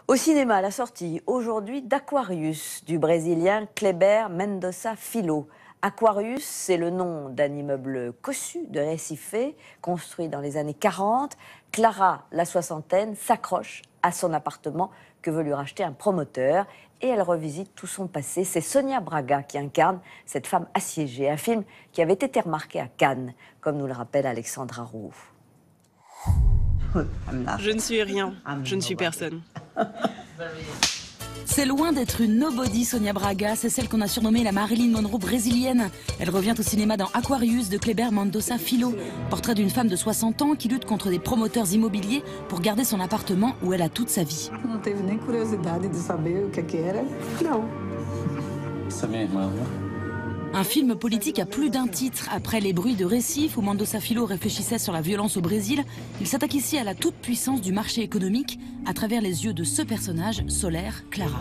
Au cinéma, la sortie aujourd'hui d'Aquarius, du Brésilien Kleber Mendonça Filho. Aquarius, c'est le nom d'un immeuble cossu de Recife, construit dans les années 40. Clara, la soixantaine, s'accroche à son appartement que veut lui racheter un promoteur et elle revisite tout son passé. C'est Sonia Braga qui incarne cette femme assiégée, un film qui avait été remarqué à Cannes, comme nous le rappelle Alexandra Roux. Je ne suis rien, je ne suis personne. C'est loin d'être une nobody, Sonia Braga, c'est celle qu'on a surnommée la Marilyn Monroe brésilienne. Elle revient au cinéma dans Aquarius de Kleber Mendonça Filho, portrait d'une femme de 60 ans qui lutte contre des promoteurs immobiliers pour garder son appartement où elle a toute sa vie. Não teve nem curiosidade de saber o que era? Não. Essa minha irmã, viu? Un film politique à plus d'un titre. Après les bruits de Recife où Mendonça Filho réfléchissait sur la violence au Brésil, il s'attaque ici à la toute-puissance du marché économique à travers les yeux de ce personnage, Solaire, Clara.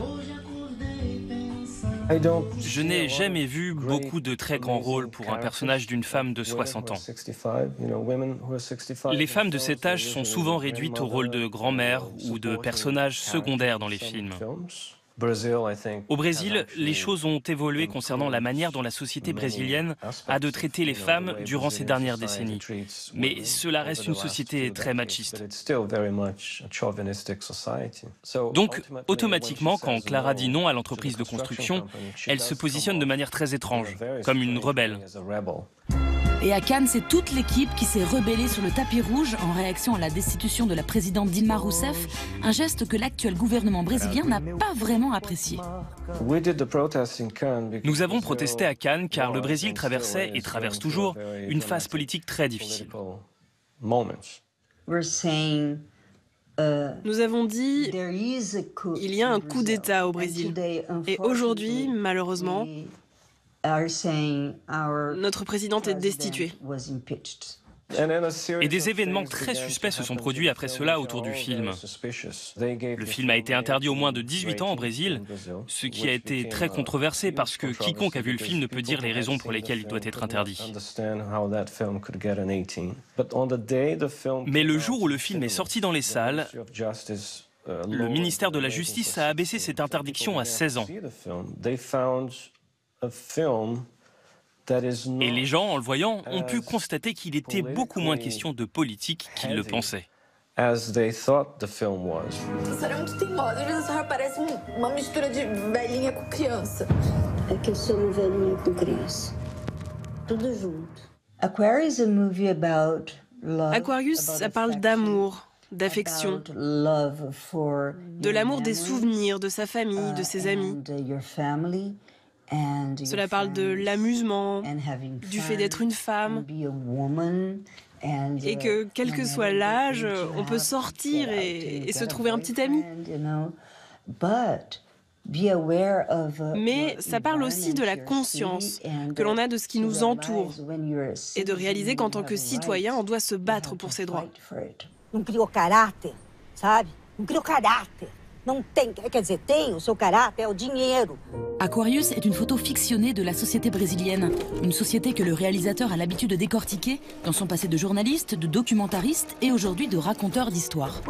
Je n'ai jamais vu beaucoup de très grands rôles pour un personnage d'une femme de 60 ans. Les femmes de cet âge sont souvent réduites au rôle de grand-mère ou de personnages secondaires dans les films. Au Brésil, les choses ont évolué concernant la manière dont la société brésilienne a de traiter les femmes durant ces dernières décennies. Mais cela reste une société très machiste. Donc, automatiquement, quand Clara dit non à l'entreprise de construction, elle se positionne de manière très étrange, comme une rebelle. Et à Cannes, c'est toute l'équipe qui s'est rebellée sur le tapis rouge en réaction à la destitution de la présidente Dilma Rousseff, un geste que l'actuel gouvernement brésilien n'a pas vraiment apprécié. Nous avons protesté à Cannes car le Brésil traversait, et traverse toujours, une phase politique très difficile. Nous avons dit il y a un coup d'État au Brésil. Et aujourd'hui, malheureusement, notre présidente est destituée. Et des événements très suspects se sont produits après cela autour du film. Le film a été interdit aux moins de 18 ans au Brésil, ce qui a été très controversé parce que quiconque a vu le film ne peut dire les raisons pour lesquelles il doit être interdit. Mais le jour où le film est sorti dans les salles, le ministère de la Justice a abaissé cette interdiction à 16 ans. Et les gens, en le voyant, ont pu constater qu'il était beaucoup moins question de politique qu'ils le pensaient. Será muito teimosa, às vezes a senhora parece uma mistura de velhinha com criança. É que eu sou uma velhinha com criança. Tudo junto. Aquarius is a movie about love. Aquarius, ça parle d'amour, d'affection, de l'amour des souvenirs, de sa famille, de ses amis. Cela parle de l'amusement, du fait d'être une femme, et que, quel que soit l'âge, on peut sortir et se trouver un petit ami. Mais ça parle aussi de la conscience que l'on a de ce qui nous entoure, et de réaliser qu'en tant que citoyen, on doit se battre pour ses droits. Não criou caráter, sabe? Não criou caráter. Não tem, quer dizer, tem, o seu caráter é o dinheiro. Aquarius est une photo fictionnée de la société brésilienne. Une société que le réalisateur a l'habitude de décortiquer dans son passé de journaliste, de documentariste et aujourd'hui de raconteur d'histoire.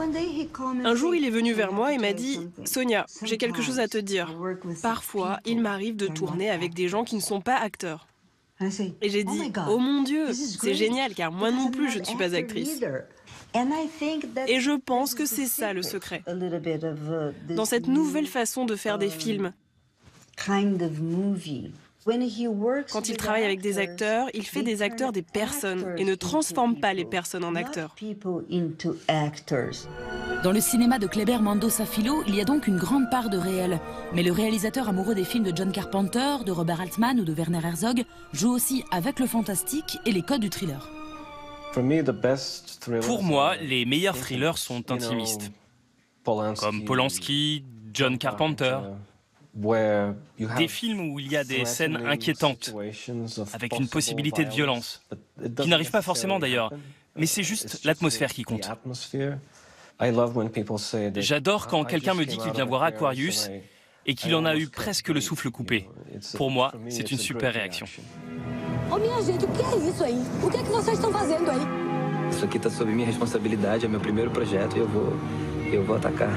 Un jour, il est venu vers moi et m'a dit « Sonia, j'ai quelque chose à te dire. Parfois, il m'arrive de tourner avec des gens qui ne sont pas acteurs. » Et j'ai dit « Oh mon Dieu, c'est génial car moi non plus je ne suis pas actrice. » Et je pense que c'est ça le secret. Dans cette nouvelle façon de faire des films. Quand il travaille avec des acteurs, il fait des acteurs des personnes et ne transforme pas les personnes en acteurs. Dans le cinéma de Kleber Mendonça Filho, il y a donc une grande part de réel. Mais le réalisateur amoureux des films de John Carpenter, de Robert Altman ou de Werner Herzog joue aussi avec le fantastique et les codes du thriller. Pour moi, les meilleurs thrillers sont intimistes, comme Polanski, John Carpenter. Des films où il y a des scènes inquiétantes, avec une possibilité de violence, qui n'arrive pas forcément d'ailleurs, mais c'est juste l'atmosphère qui compte. J'adore quand quelqu'un me dit qu'il vient voir Aquarius et qu'il en a eu presque le souffle coupé. Pour moi, c'est une super réaction. Ô minha gente, o que é isso aí? O que é que vocês estão fazendo aí? Isso aqui está sob minha responsabilidade, é meu primeiro projeto e eu vou atacar.